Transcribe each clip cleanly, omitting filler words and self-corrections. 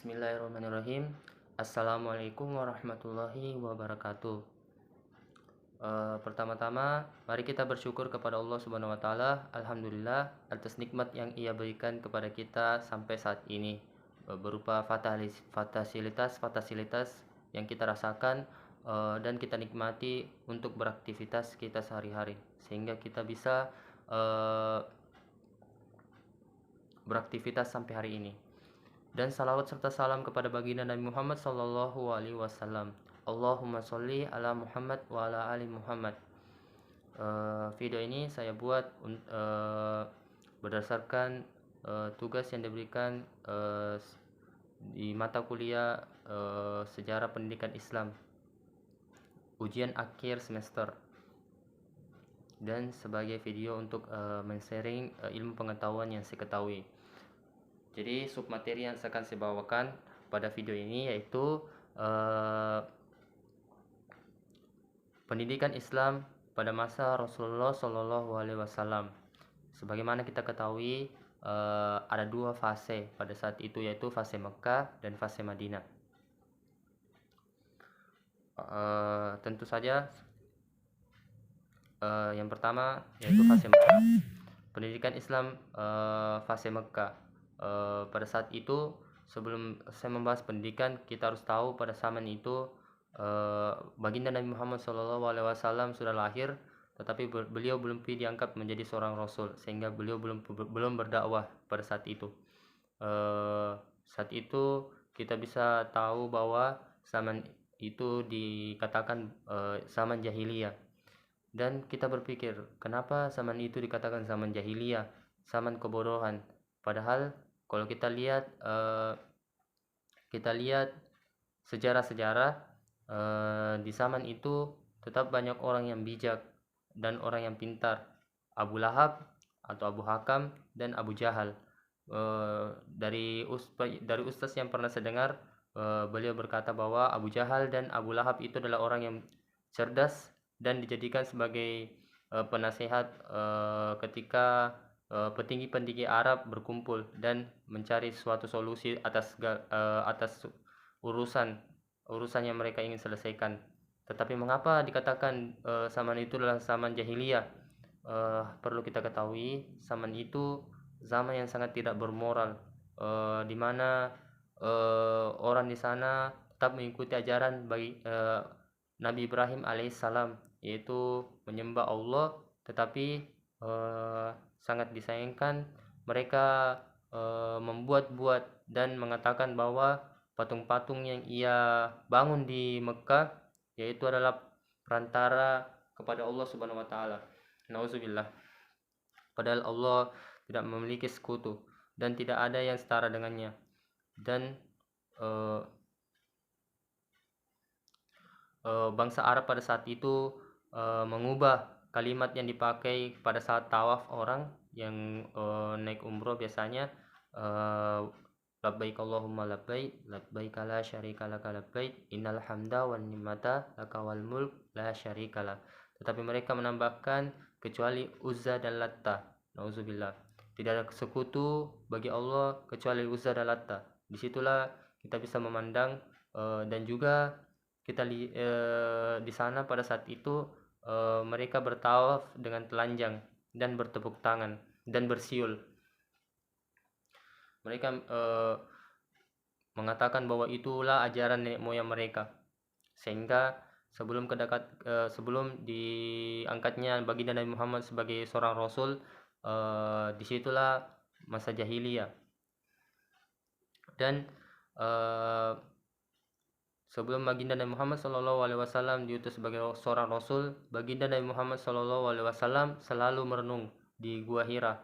Bismillahirrahmanirrahim. Assalamualaikum warahmatullahi wabarakatuh. Pertama-tama, mari kita bersyukur kepada Allah Subhanahu wa Ta'ala. Alhamdulillah atas nikmat yang Ia berikan kepada kita sampai saat ini, berupa fasilitas yang kita rasakan dan kita nikmati untuk beraktivitas kita sehari-hari, sehingga kita bisa beraktivitas sampai hari ini. Dan salawat serta salam kepada baginda Nabi Muhammad sallallahu alaihi wasallam. Allahumma sholli ala Muhammad wa ala ali Muhammad. Video ini saya buat berdasarkan tugas yang diberikan di mata kuliah Sejarah Pendidikan Islam, ujian akhir semester, dan sebagai video untuk men-sharing ilmu pengetahuan yang saya ketahui. Jadi submateri yang akan saya bawakan pada video ini yaitu pendidikan Islam pada masa Rasulullah Shallallahu Alaihi Wasallam. Sebagaimana kita ketahui ada dua fase pada saat itu, yaitu fase Mekah dan fase Madinah. Tentu saja yang pertama yaitu fase Mekah. Pendidikan Islam fase Mekah. Pada saat itu, sebelum saya membahas pendidikan, kita harus tahu pada zaman itu baginda Nabi Muhammad SAW sudah lahir, tetapi beliau belum diangkat menjadi seorang rasul, sehingga beliau belum berdakwah pada saat itu. Saat itu kita bisa tahu bahwa zaman itu dikatakan zaman jahiliyah, dan kita berpikir, kenapa zaman itu dikatakan zaman jahiliyah, zaman kebodohan? Padahal kalau kita lihat sejarah-sejarah di zaman itu tetap banyak orang yang bijak dan orang yang pintar. Abu Lahab atau Abu Hakam dan Abu Jahal. Dari ustaz yang pernah saya dengar, beliau berkata bahwa Abu Jahal dan Abu Lahab itu adalah orang yang cerdas dan dijadikan sebagai penasehat ketika petinggi-petinggi Arab berkumpul dan mencari suatu solusi atas urusan yang mereka ingin selesaikan. Tetapi mengapa dikatakan zaman itu adalah zaman jahiliyah? Perlu kita ketahui, zaman itu zaman yang sangat tidak bermoral, di mana orang di sana tetap mengikuti ajaran bagi Nabi Ibrahim alaihissalam, yaitu menyembah Allah, tetapi sangat disayangkan mereka membuat-buat dan mengatakan bahwa patung-patung yang ia bangun di Mekah yaitu adalah perantara kepada Allah Subhanahu wa Ta'ala. Nauzubillah. Padahal Allah tidak memiliki sekutu dan tidak ada yang setara dengannya. Dan bangsa Arab pada saat itu mengubah kalimat yang dipakai pada saat tawaf orang yang naik umroh biasanya, labbaik Allahumma labbaik, labbaik la syarika laka labbaik, innal hamda wan ni'mata laka wal mulk la syarika lak. Tetapi mereka menambahkan kecuali Uzza dan Latta. Nauzubillah. Tidak ada sekutu bagi Allah kecuali Uzza dan Latta. Disitulah kita bisa memandang dan juga kita di sana pada saat itu mereka bertawaf dengan telanjang dan bertepuk tangan dan bersiul. Mereka mengatakan bahwa itulah ajaran nenek moyang mereka, sehingga sebelum diangkatnya baginda Nabi Muhammad sebagai seorang rasul, disitulah masa jahiliyah. Dan sebelum baginda Nabi Muhammad SAW diutus sebagai seorang rasul, baginda Nabi Muhammad SAW selalu merenung di Gua Hira,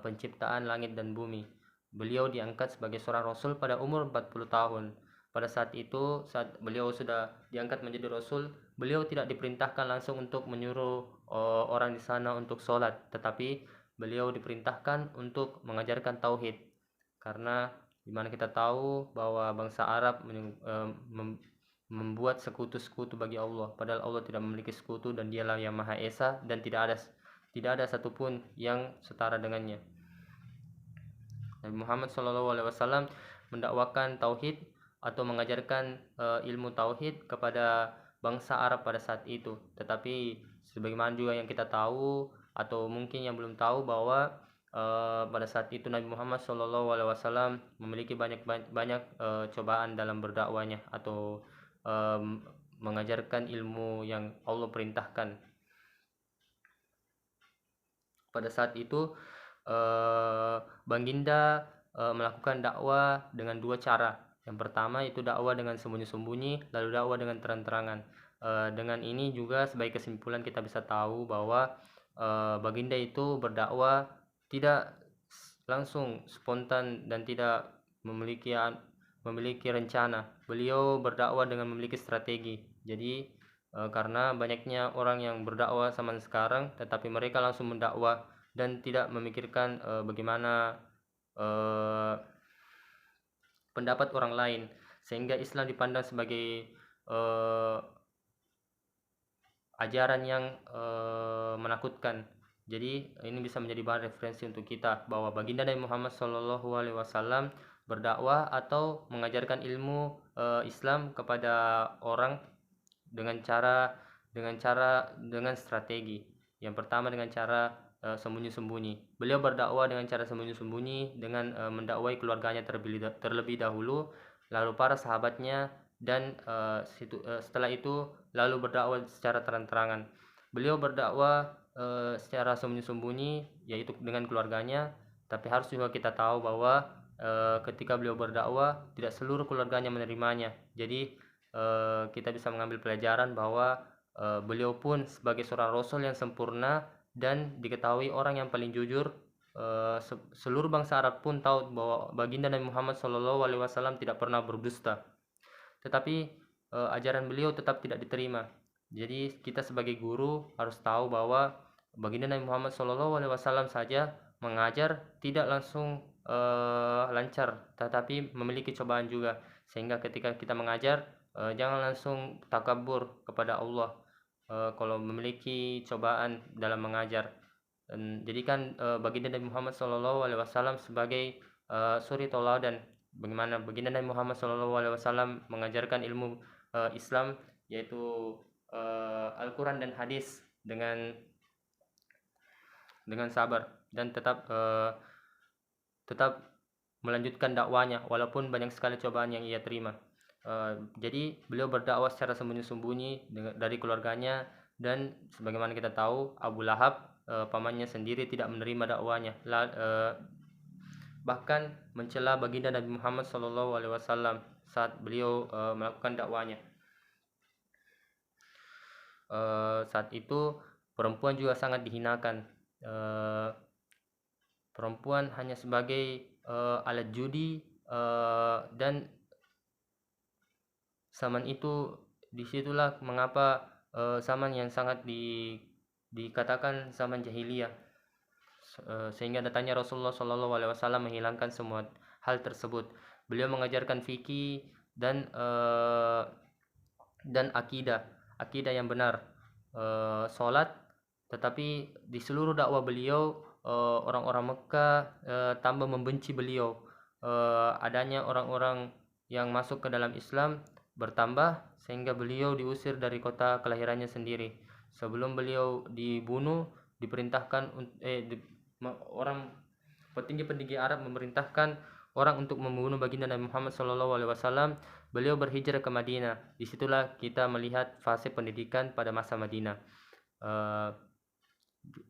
penciptaan langit dan bumi. Beliau diangkat sebagai seorang rasul pada umur 40 tahun. Pada saat itu, saat beliau sudah diangkat menjadi rasul, beliau tidak diperintahkan langsung untuk menyuruh orang di sana untuk sholat, tetapi beliau diperintahkan untuk mengajarkan tauhid. Karena dimana kita tahu bahwa bangsa Arab membuat sekutu-sekutu bagi Allah, padahal Allah tidak memiliki sekutu dan dialah yang Maha Esa dan tidak ada satupun yang setara dengannya. Nabi Muhammad SAW mendakwakan tauhid atau mengajarkan ilmu tauhid kepada bangsa Arab pada saat itu. Tetapi sebagaimana juga yang kita tahu atau mungkin yang belum tahu bahwa pada saat itu Nabi Muhammad SAW memiliki banyak cobaan dalam berdakwanya atau mengajarkan ilmu yang Allah perintahkan. Pada saat itu Baginda melakukan dakwah dengan dua cara. Yang pertama itu dakwah dengan sembunyi-sembunyi, lalu dakwah dengan terang-terangan. Dengan ini juga sebagai kesimpulan kita bisa tahu bahwa Baginda itu berdakwah tidak langsung spontan dan tidak memiliki rencana. Beliau berdakwah dengan memiliki strategi. Jadi karena banyaknya orang yang berdakwah zaman sekarang, tetapi mereka langsung mendakwah dan tidak memikirkan bagaimana pendapat orang lain, sehingga Islam dipandang sebagai ajaran yang menakutkan. Jadi ini bisa menjadi bahan referensi untuk kita bahwa Baginda Nabi Muhammad SAW berdakwah atau mengajarkan ilmu Islam kepada orang dengan strategi. Yang pertama dengan cara sembunyi-sembunyi. Beliau berdakwah dengan cara sembunyi-sembunyi dengan mendakwai keluarganya terlebih dahulu, lalu para sahabatnya, dan setelah itu lalu berdakwah secara terang-terangan. Beliau berdakwah secara sembunyi-sembunyi yaitu dengan keluarganya, tapi harus juga kita tahu bahwa ketika beliau berdakwah tidak seluruh keluarganya menerimanya. Jadi kita bisa mengambil pelajaran bahwa beliau pun sebagai seorang rasul yang sempurna dan diketahui orang yang paling jujur. Seluruh bangsa Arab pun tahu bahwa Baginda Nabi Muhammad SAW tidak pernah berdusta. Tetapi ajaran beliau tetap tidak diterima. Jadi kita sebagai guru harus tahu bahwa Baginda Nabi Muhammad SAW saja mengajar tidak langsung lancar, tetapi memiliki cobaan juga. Sehingga ketika kita mengajar, jangan langsung takabur kepada Allah kalau memiliki cobaan dalam mengajar. Jadikan Baginda Nabi Muhammad SAW sebagai suri tauladan bagaimana Baginda Nabi Muhammad SAW mengajarkan ilmu Islam, yaitu Al-Quran dan hadis dengan sabar dan tetap melanjutkan dakwanya walaupun banyak sekali cobaan yang ia terima. Jadi beliau berdakwah secara sembunyi-sembunyi dari keluarganya, dan sebagaimana kita tahu Abu Lahab pamannya sendiri tidak menerima dakwanya, bahkan mencela Baginda Nabi Muhammad SAW saat beliau melakukan dakwanya. Saat itu perempuan juga sangat dihinakan. Perempuan hanya sebagai alat judi, dan zaman itu disitulah mengapa zaman yang sangat dikatakan zaman jahiliyah, sehingga datangnya Rasulullah SAW menghilangkan semua hal tersebut. Beliau mengajarkan fikih dan akidah yang benar, sholat. Tetapi di seluruh dakwah beliau orang-orang Mekah tambah membenci beliau. Adanya orang-orang yang masuk ke dalam Islam bertambah sehingga beliau diusir dari kota kelahirannya sendiri. Sebelum beliau dibunuh, diperintahkan orang petinggi-petinggi Arab memerintahkan orang untuk membunuh Baginda Nabi Muhammad SAW. Beliau berhijrah ke Madinah. Disitulah kita melihat fase pendidikan pada masa Madinah.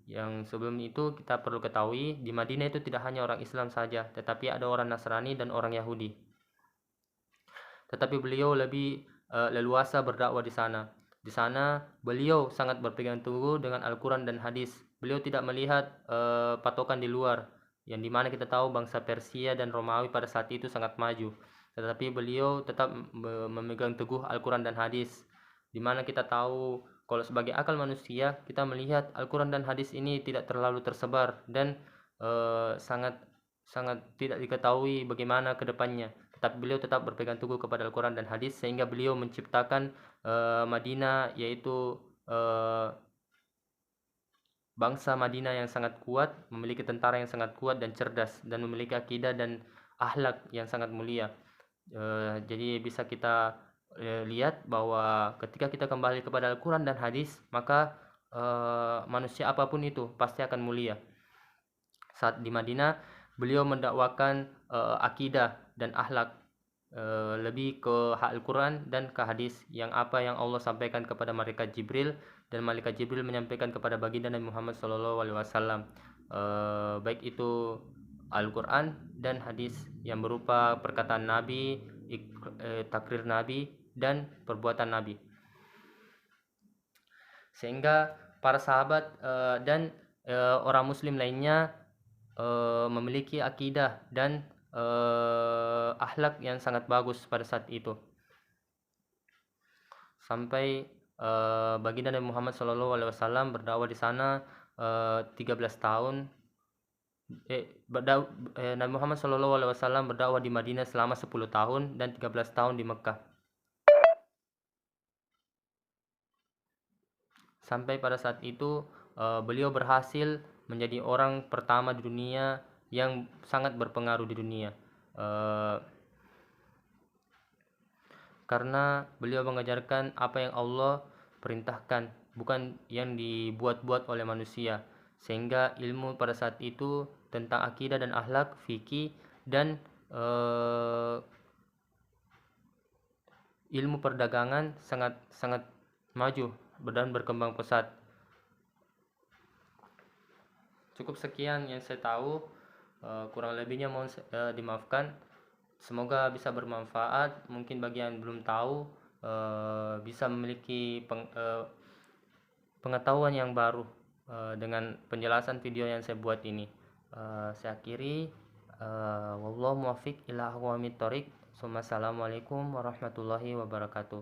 Yang sebelum itu kita perlu ketahui di Madinah itu tidak hanya orang Islam saja, tetapi ada orang Nasrani dan orang Yahudi. Tetapi beliau lebih leluasa berdakwah di sana. Di sana beliau sangat berpegang teguh dengan Al-Quran dan hadis. Beliau tidak melihat patokan di luar, yang dimana kita tahu bangsa Persia dan Romawi pada saat itu sangat maju. Tetapi beliau tetap memegang teguh Al-Quran dan hadis, dimana kita tahu kalau sebagai akal manusia kita melihat Al-Quran dan hadis ini tidak terlalu tersebar dan sangat tidak diketahui bagaimana ke depannya. Tetapi beliau tetap berpegang teguh kepada Al-Quran dan hadis sehingga beliau menciptakan Madinah, yaitu bangsa Madinah yang sangat kuat, memiliki tentara yang sangat kuat dan cerdas, dan memiliki akidah dan akhlak yang sangat mulia. Jadi bisa kita lihat bahwa ketika kita kembali kepada Al-Quran dan hadis, maka manusia apapun itu pasti akan mulia. Saat di Madinah, beliau mendakwakan akidah dan akhlak, lebih ke Al-Quran dan ke hadis yang apa yang Allah sampaikan kepada malaikat Jibril, dan malaikat Jibril menyampaikan kepada baginda Nabi Muhammad SAW, baik itu Al-Quran dan hadis yang berupa perkataan Nabi, takrir Nabi, dan perbuatan Nabi. Sehingga para sahabat dan orang muslim lainnya memiliki akidah dan akhlak yang sangat bagus pada saat itu, sampai baginda Nabi Muhammad SAW berdakwah di sana 13 tahun. Nabi Muhammad SAW berdakwah di Madinah selama 10 tahun dan 13 tahun di Mekah, sampai pada saat itu beliau berhasil menjadi orang pertama di dunia yang sangat berpengaruh di dunia, karena beliau mengajarkan apa yang Allah perintahkan, bukan yang dibuat-buat oleh manusia. Sehingga ilmu pada saat itu tentang akidah dan akhlak, fikih, dan ilmu perdagangan sangat maju dan berkembang pesat. Cukup sekian yang saya tahu, kurang lebihnya mohon dimaafkan. Semoga bisa bermanfaat. Mungkin bagi yang belum tahu bisa memiliki pengetahuan yang baru dengan penjelasan video yang saya buat ini. Saya akhiri, wallahu muwaffiq ila aqwamit thoriq. Assalamualaikum warahmatullahi wabarakatuh.